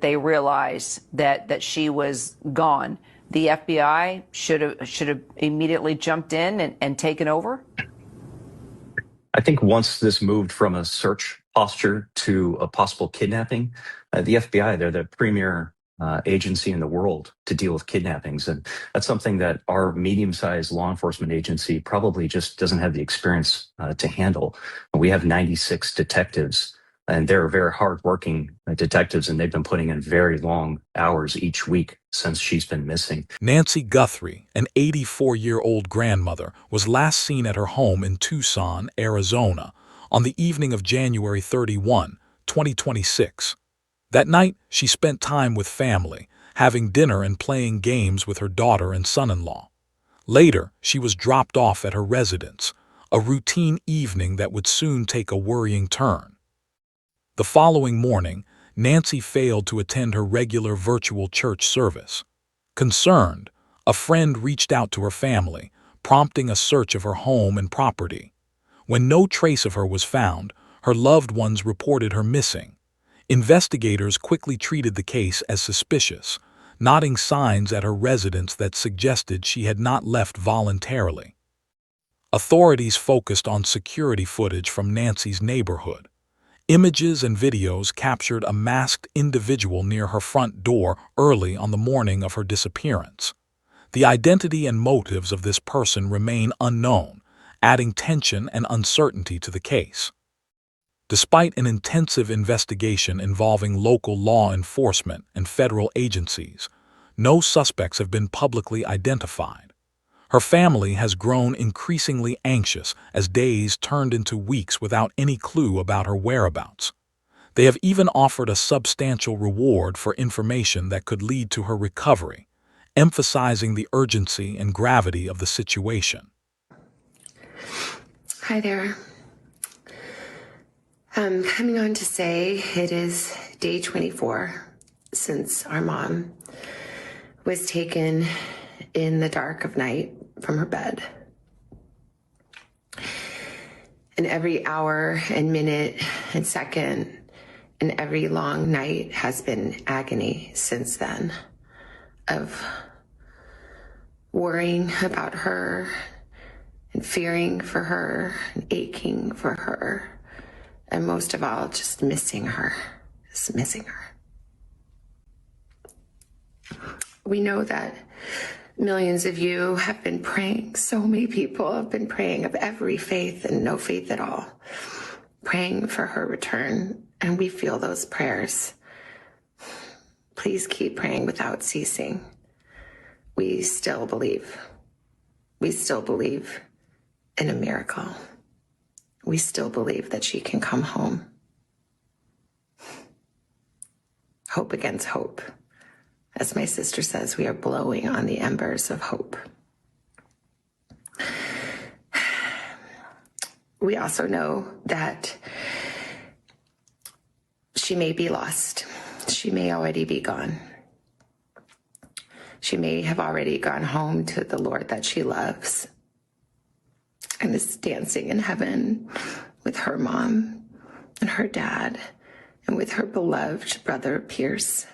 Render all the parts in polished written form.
They realized that she was gone. The FBI should have immediately jumped in and taken over. I think once this moved from a search posture to a possible kidnapping, the FBI, they're the premier agency in the world to deal with kidnappings. And that's something that our medium-sized law enforcement agency probably just doesn't have the experience to handle. We have 96 detectives, and they're very hardworking detectives, and they've been putting in very long hours each week since she's been missing. Nancy Guthrie, an 84-year-old grandmother, was last seen at her home in Tucson, Arizona, on the evening of January 31, 2026. That night, she spent time with family, having dinner and playing games with her daughter and son-in-law. Later, she was dropped off at her residence, a routine evening that would soon take a worrying turn. The following morning, Nancy failed to attend her regular virtual church service. Concerned, a friend reached out to her family, prompting a search of her home and property. When no trace of her was found, her loved ones reported her missing. Investigators quickly treated the case as suspicious, noting signs at her residence that suggested she had not left voluntarily. Authorities focused on security footage from Nancy's neighborhood. Images and videos captured a masked individual near her front door early on the morning of her disappearance. The identity and motives of this person remain unknown, adding tension and uncertainty to the case. Despite an intensive investigation involving local law enforcement and federal agencies, no suspects have been publicly identified. Her family has grown increasingly anxious as days turned into weeks without any clue about her whereabouts. They have even offered a substantial reward for information that could lead to her recovery, emphasizing the urgency and gravity of the situation. Hi there. I'm coming on to say it is day 24 since our mom was taken in the dark of night from her bed. And every hour and minute and second and every long night has been agony since then, of worrying about her and fearing for her and aching for her. And most of all, just missing her, We know that millions of you have been praying. So many people have been praying, of every faith and no faith at all, praying for her return. And we feel those prayers. Please keep praying without ceasing. We still believe. We still believe in a miracle. We still believe that she can come home. Hope against hope. As my sister says, we are blowing on the embers of hope. We also know that she may be lost. She may already be gone. She may have already gone home to the Lord that she loves and is dancing in heaven with her mom and her dad and with her beloved brother Pierce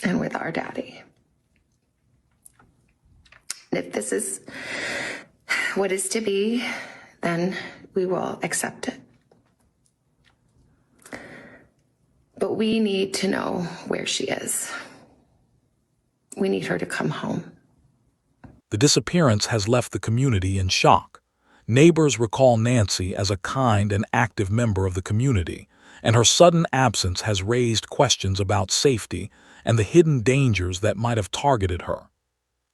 and with our daddy. And if this is what is to be, then we will accept it. But we need to know where she is. We need her to come home. The disappearance has left the community in shock. Neighbors recall Nancy as a kind and active member of the community, and her sudden absence has raised questions about safety and the hidden dangers that might have targeted her.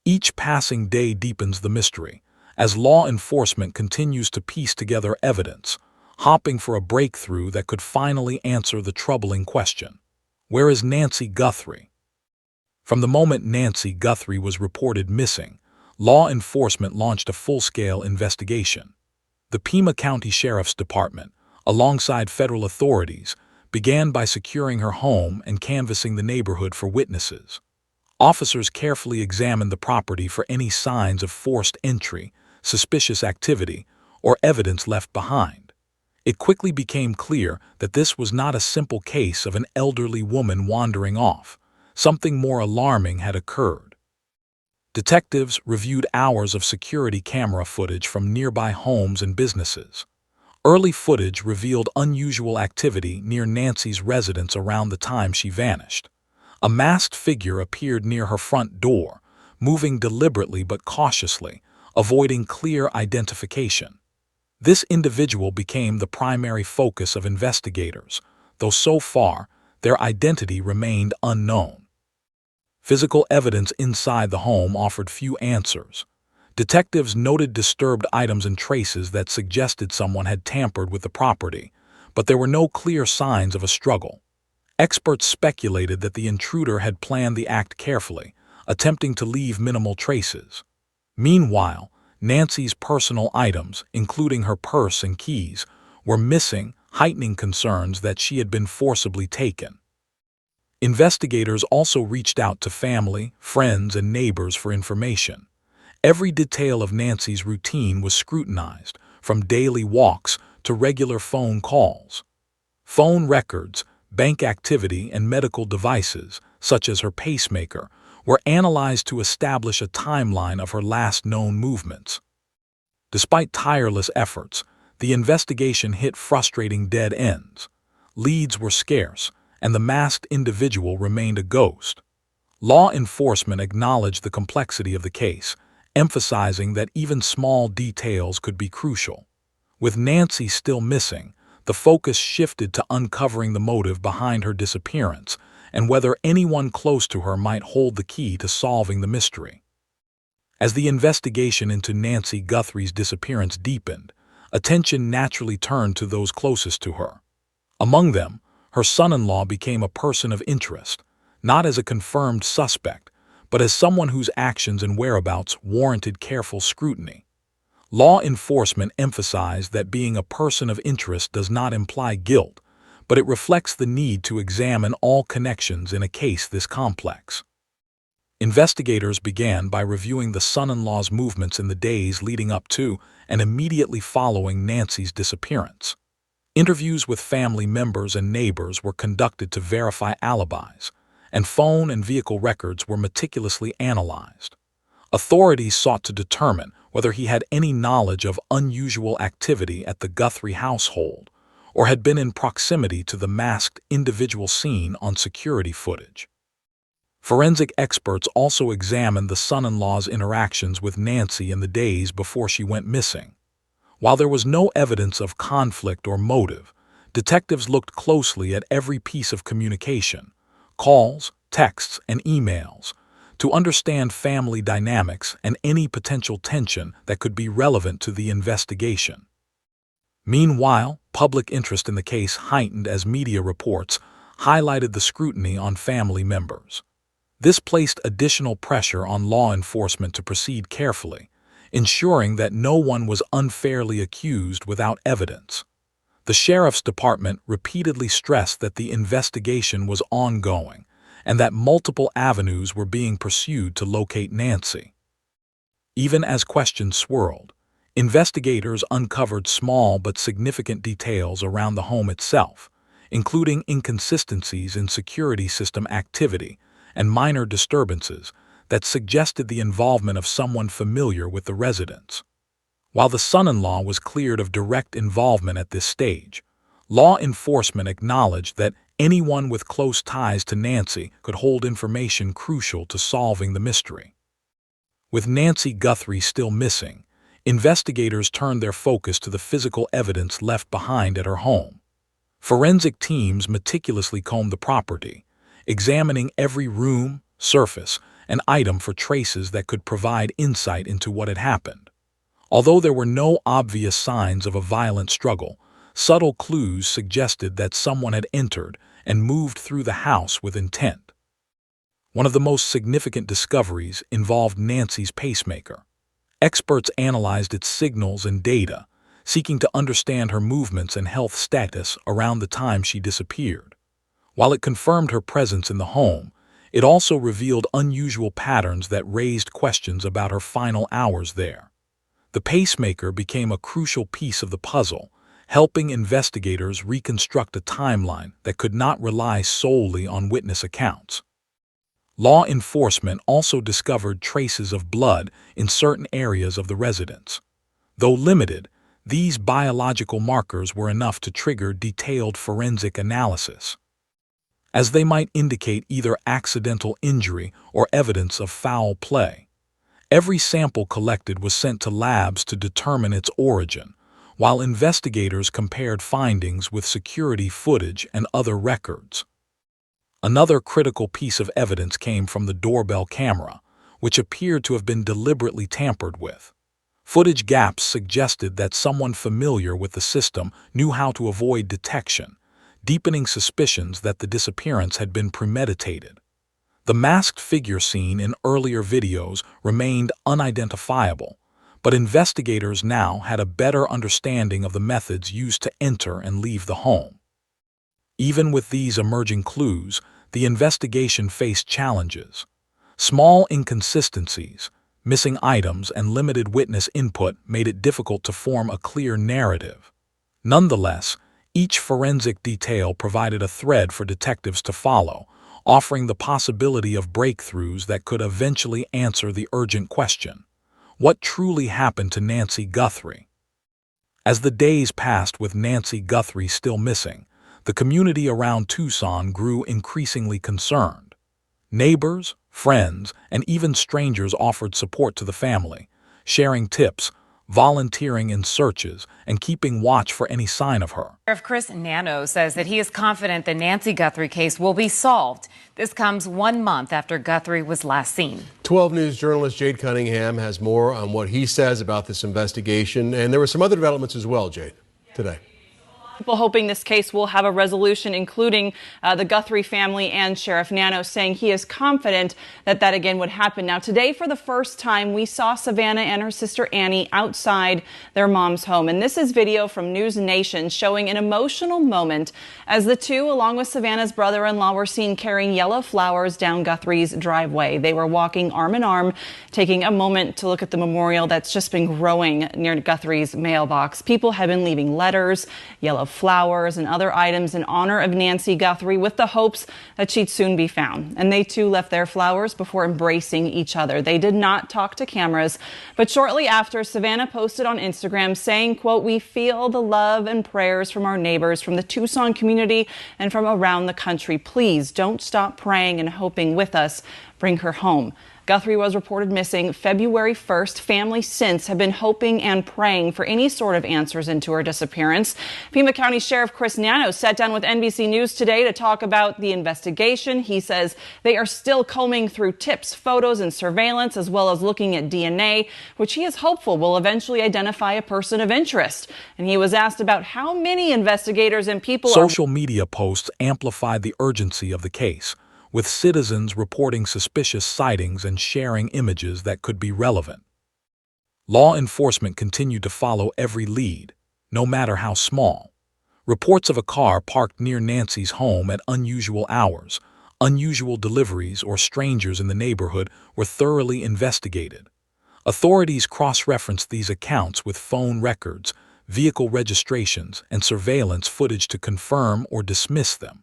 Each passing day deepens the mystery, as law enforcement continues to piece together evidence, hoping for a breakthrough that could finally answer the troubling question: where is Nancy Guthrie? From the moment Nancy Guthrie was reported missing, law enforcement launched a full-scale investigation. The Pima County Sheriff's Department, alongside federal authorities, began by securing her home and canvassing the neighborhood for witnesses. Officers carefully examined the property for any signs of forced entry, suspicious activity, or evidence left behind. It quickly became clear that this was not a simple case of an elderly woman wandering off. Something more alarming had occurred. Detectives reviewed hours of security camera footage from nearby homes and businesses. Early footage revealed unusual activity near Nancy's residence around the time she vanished. A masked figure appeared near her front door, moving deliberately but cautiously, avoiding clear identification. This individual became the primary focus of investigators, though so far their identity remained unknown. Physical evidence inside the home offered few answers. Detectives noted disturbed items and traces that suggested someone had tampered with the property, but there were no clear signs of a struggle. Experts speculated that the intruder had planned the act carefully, attempting to leave minimal traces. Meanwhile, Nancy's personal items, including her purse and keys, were missing, heightening concerns that she had been forcibly taken. Investigators also reached out to family, friends, and neighbors for information. Every detail of Nancy's routine was scrutinized, from daily walks to regular phone calls. Phone records, bank activity, and medical devices, such as her pacemaker, were analyzed to establish a timeline of her last known movements. Despite tireless efforts, the investigation hit frustrating dead ends. Leads were scarce, and the masked individual remained a ghost. Law enforcement acknowledged the complexity of the case, emphasizing that even small details could be crucial. With Nancy still missing, the focus shifted to uncovering the motive behind her disappearance and whether anyone close to her might hold the key to solving the mystery. As the investigation into Nancy Guthrie's disappearance deepened, attention naturally turned to those closest to her. Among them, her son-in-law became a person of interest, not as a confirmed suspect, but as someone whose actions and whereabouts warranted careful scrutiny. Law enforcement emphasized that being a person of interest does not imply guilt, but it reflects the need to examine all connections in a case this complex. Investigators began by reviewing the son-in-law's movements in the days leading up to and immediately following Nancy's disappearance. Interviews with family members and neighbors were conducted to verify alibis, and phone and vehicle records were meticulously analyzed. Authorities sought to determine whether he had any knowledge of unusual activity at the Guthrie household or had been in proximity to the masked individual seen on security footage. Forensic experts also examined the son-in-law's interactions with Nancy in the days before she went missing. While there was no evidence of conflict or motive, detectives looked closely at every piece of communication, calls, texts, and emails, to understand family dynamics and any potential tension that could be relevant to the investigation. Meanwhile, public interest in the case heightened as media reports highlighted the scrutiny on family members. This placed additional pressure on law enforcement to proceed carefully, ensuring that no one was unfairly accused without evidence. The sheriff's department repeatedly stressed that the investigation was ongoing and that multiple avenues were being pursued to locate Nancy. Even as questions swirled, investigators uncovered small but significant details around the home itself, including inconsistencies in security system activity and minor disturbances that suggested the involvement of someone familiar with the residence. While the son-in-law was cleared of direct involvement at this stage, law enforcement acknowledged that anyone with close ties to Nancy could hold information crucial to solving the mystery. With Nancy Guthrie still missing, investigators turned their focus to the physical evidence left behind at her home. Forensic teams meticulously combed the property, examining every room, surface, and item for traces that could provide insight into what had happened. Although there were no obvious signs of a violent struggle, subtle clues suggested that someone had entered and moved through the house with intent. One of the most significant discoveries involved Nancy's pacemaker. Experts analyzed its signals and data, seeking to understand her movements and health status around the time she disappeared. While it confirmed her presence in the home, it also revealed unusual patterns that raised questions about her final hours there. The pacemaker became a crucial piece of the puzzle, helping investigators reconstruct a timeline that could not rely solely on witness accounts. Law enforcement also discovered traces of blood in certain areas of the residence. Though limited, these biological markers were enough to trigger detailed forensic analysis, as they might indicate either accidental injury or evidence of foul play. Every sample collected was sent to labs to determine its origin, while investigators compared findings with security footage and other records. Another critical piece of evidence came from the doorbell camera, which appeared to have been deliberately tampered with. Footage gaps suggested that someone familiar with the system knew how to avoid detection, deepening suspicions that the disappearance had been premeditated. The masked figure seen in earlier videos remained unidentifiable, but investigators now had a better understanding of the methods used to enter and leave the home. Even with these emerging clues, the investigation faced challenges. Small inconsistencies, missing items, and limited witness input made it difficult to form a clear narrative. Nonetheless, each forensic detail provided a thread for detectives to follow, offering the possibility of breakthroughs that could eventually answer the urgent question: what truly happened to Nancy Guthrie? As the days passed with Nancy Guthrie still missing, the community around Tucson grew increasingly concerned. Neighbors, friends, and even strangers offered support to the family, sharing tips, volunteering in searches, and keeping watch for any sign of her. Sheriff Chris Nano says that he is confident the Nancy Guthrie case will be solved. This comes 1 month after Guthrie was last seen. 12 News journalist Jade Cunningham has more on what he says about this investigation. And there were some other developments as well, Jade, today. People hoping this case will have a resolution, including the Guthrie family and Sheriff Nano, saying he is confident that that again would happen. Now, today, for the first time, we saw Savannah and her sister Annie outside their mom's home. And this is video from News Nation showing an emotional moment as the two, along with Savannah's brother-in-law, were seen carrying yellow flowers down Guthrie's driveway. They were walking arm in arm, taking a moment to look at the memorial that's just been growing near Guthrie's mailbox. People have been leaving letters, yellow flowers, and other items in honor of Nancy Guthrie with the hopes that she'd soon be found. And they too left their flowers before embracing each other. They did not talk to cameras, but shortly after, Savannah posted on Instagram saying, quote, "We feel the love and prayers from our neighbors, from the Tucson community, and from around the country. Please don't stop praying and hoping with us. Bring her home." Guthrie was reported missing February 1st. Families since have been hoping and praying for any sort of answers into her disappearance. Pima County Sheriff Chris Nano sat down with NBC News today to talk about the investigation. He says they are still combing through tips, photos, and surveillance, as well as looking at DNA, which he is hopeful will eventually identify a person of interest. And he was asked about how many investigators and people Social media posts amplified the urgency of the case, with citizens reporting suspicious sightings and sharing images that could be relevant. Law enforcement continued to follow every lead, no matter how small. Reports of a car parked near Nancy's home at unusual hours, unusual deliveries, or strangers in the neighborhood were thoroughly investigated. Authorities cross-referenced these accounts with phone records, vehicle registrations, and surveillance footage to confirm or dismiss them.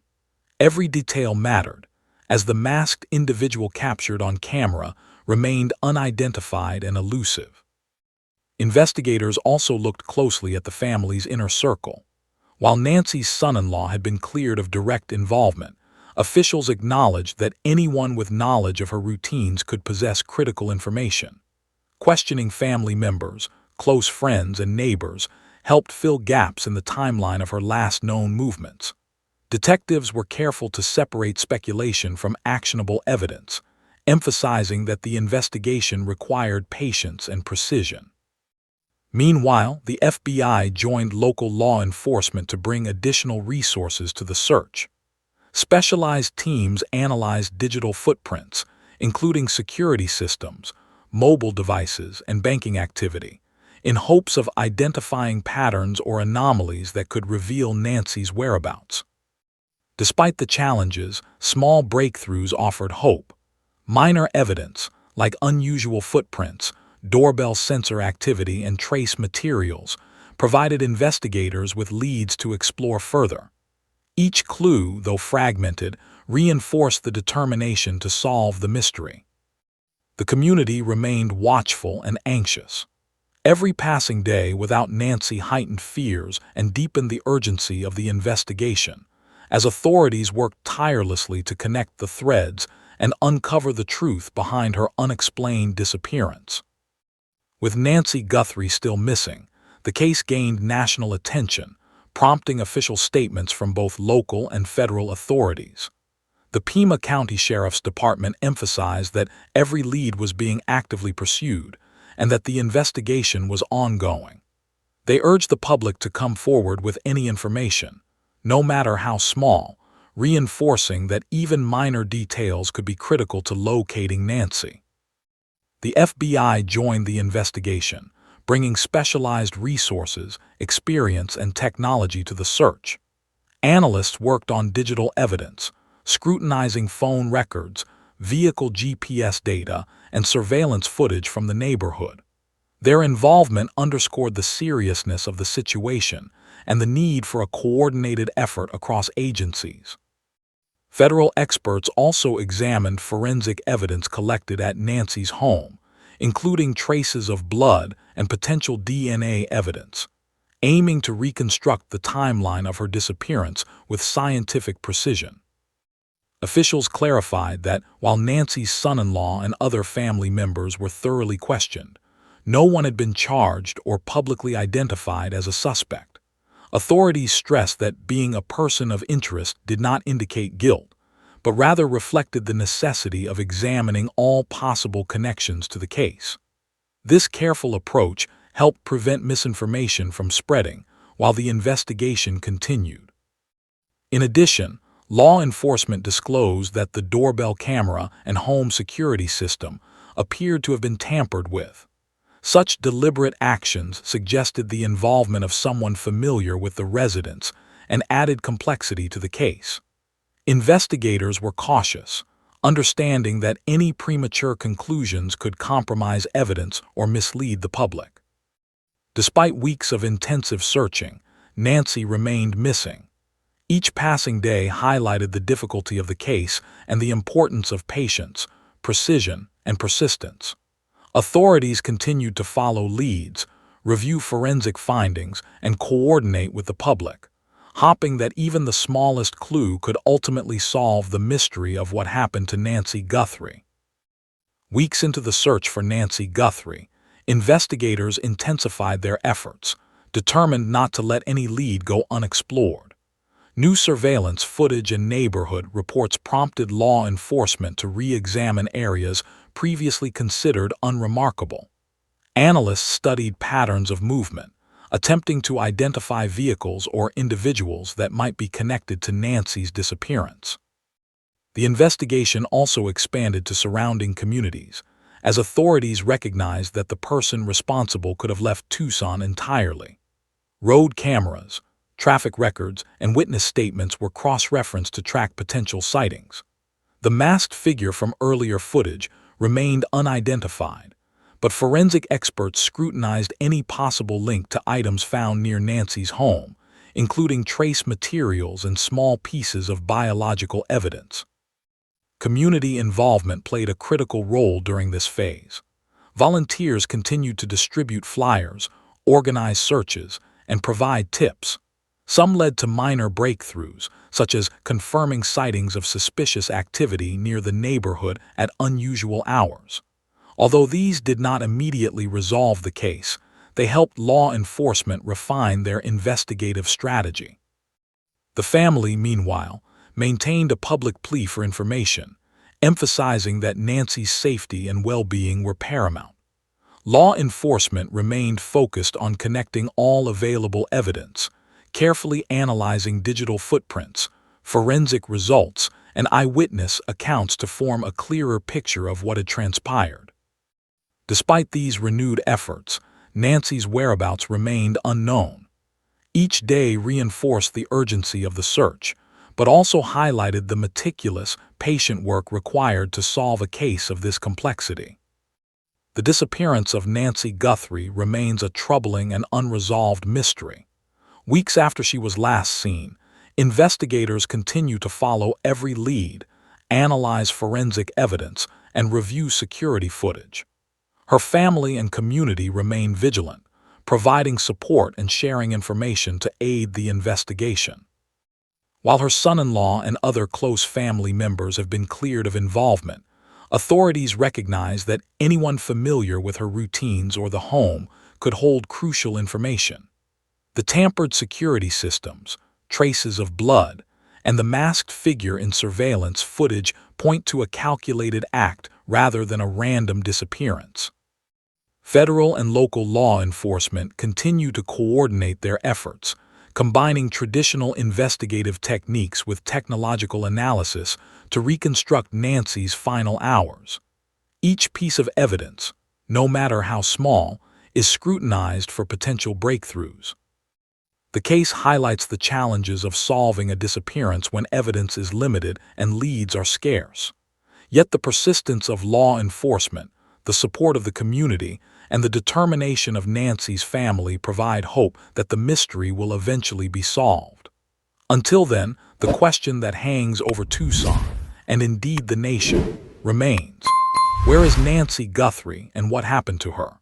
Every detail mattered, as the masked individual captured on camera remained unidentified and elusive. Investigators also looked closely at the family's inner circle. While Nancy's son-in-law had been cleared of direct involvement, officials acknowledged that anyone with knowledge of her routines could possess critical information. Questioning family members, close friends, and neighbors helped fill gaps in the timeline of her last known movements. Detectives were careful to separate speculation from actionable evidence, emphasizing that the investigation required patience and precision. Meanwhile, the FBI joined local law enforcement to bring additional resources to the search. Specialized teams analyzed digital footprints, including security systems, mobile devices, and banking activity, in hopes of identifying patterns or anomalies that could reveal Nancy's whereabouts. Despite the challenges, small breakthroughs offered hope. Minor evidence, like unusual footprints, doorbell sensor activity, and trace materials, provided investigators with leads to explore further. Each clue, though fragmented, reinforced the determination to solve the mystery. The community remained watchful and anxious. Every passing day without Nancy heightened fears and deepened the urgency of the investigation, as authorities worked tirelessly to connect the threads and uncover the truth behind her unexplained disappearance. With Nancy Guthrie still missing, the case gained national attention, prompting official statements from both local and federal authorities. The Pima County Sheriff's Department emphasized that every lead was being actively pursued and that the investigation was ongoing. They urged the public to come forward with any information, no matter how small, reinforcing that even minor details could be critical to locating Nancy. The FBI joined the investigation, bringing specialized resources, experience, and technology to the search. Analysts worked on digital evidence, scrutinizing phone records, vehicle GPS data, and surveillance footage from the neighborhood. Their involvement underscored the seriousness of the situation and the need for a coordinated effort across agencies. Federal experts also examined forensic evidence collected at Nancy's home, including traces of blood and potential DNA evidence, aiming to reconstruct the timeline of her disappearance with scientific precision. Officials clarified that while Nancy's son-in-law and other family members were thoroughly questioned, no one had been charged or publicly identified as a suspect. Authorities stressed that being a person of interest did not indicate guilt, but rather reflected the necessity of examining all possible connections to the case. This careful approach helped prevent misinformation from spreading while the investigation continued. In addition, law enforcement disclosed that the doorbell camera and home security system appeared to have been tampered with. Such deliberate actions suggested the involvement of someone familiar with the residents and added complexity to the case. Investigators were cautious, understanding that any premature conclusions could compromise evidence or mislead the public. Despite weeks of intensive searching, Nancy remained missing. Each passing day highlighted the difficulty of the case and the importance of patience, precision, and persistence. Authorities continued to follow leads, review forensic findings, and coordinate with the public, hoping that even the smallest clue could ultimately solve the mystery of what happened to Nancy Guthrie. Weeks into the search for Nancy Guthrie, investigators intensified their efforts, determined not to let any lead go unexplored. New surveillance footage and neighborhood reports prompted law enforcement to re-examine areas previously considered unremarkable. Analysts studied patterns of movement, attempting to identify vehicles or individuals that might be connected to Nancy's disappearance. The investigation also expanded to surrounding communities, as authorities recognized that the person responsible could have left Tucson entirely. Road cameras, traffic records, and witness statements were cross-referenced to track potential sightings. The masked figure from earlier footage remained unidentified, but forensic experts scrutinized any possible link to items found near Nancy's home, including trace materials and small pieces of biological evidence. Community involvement played a critical role during this phase. Volunteers continued to distribute flyers, organize searches, and provide tips. Some led to minor breakthroughs, such as confirming sightings of suspicious activity near the neighborhood at unusual hours. Although these did not immediately resolve the case, they helped law enforcement refine their investigative strategy. The family, meanwhile, maintained a public plea for information, emphasizing that Nancy's safety and well-being were paramount. Law enforcement remained focused on connecting all available evidence, carefully analyzing digital footprints, forensic results, and eyewitness accounts to form a clearer picture of what had transpired. Despite these renewed efforts, Nancy's whereabouts remained unknown. Each day reinforced the urgency of the search, but also highlighted the meticulous, patient work required to solve a case of this complexity. The disappearance of Nancy Guthrie remains a troubling and unresolved mystery. Weeks after she was last seen, investigators continue to follow every lead, analyze forensic evidence, and review security footage. Her family and community remain vigilant, providing support and sharing information to aid the investigation. While her son-in-law and other close family members have been cleared of involvement, authorities recognize that anyone familiar with her routines or the home could hold crucial information. The tampered security systems, traces of blood, and the masked figure in surveillance footage point to a calculated act rather than a random disappearance. Federal and local law enforcement continue to coordinate their efforts, combining traditional investigative techniques with technological analysis to reconstruct Nancy's final hours. Each piece of evidence, no matter how small, is scrutinized for potential breakthroughs. The case highlights the challenges of solving a disappearance when evidence is limited and leads are scarce. Yet the persistence of law enforcement, the support of the community, and the determination of Nancy's family provide hope that the mystery will eventually be solved. Until then, the question that hangs over Tucson, and indeed the nation, remains: where is Nancy Guthrie and what happened to her?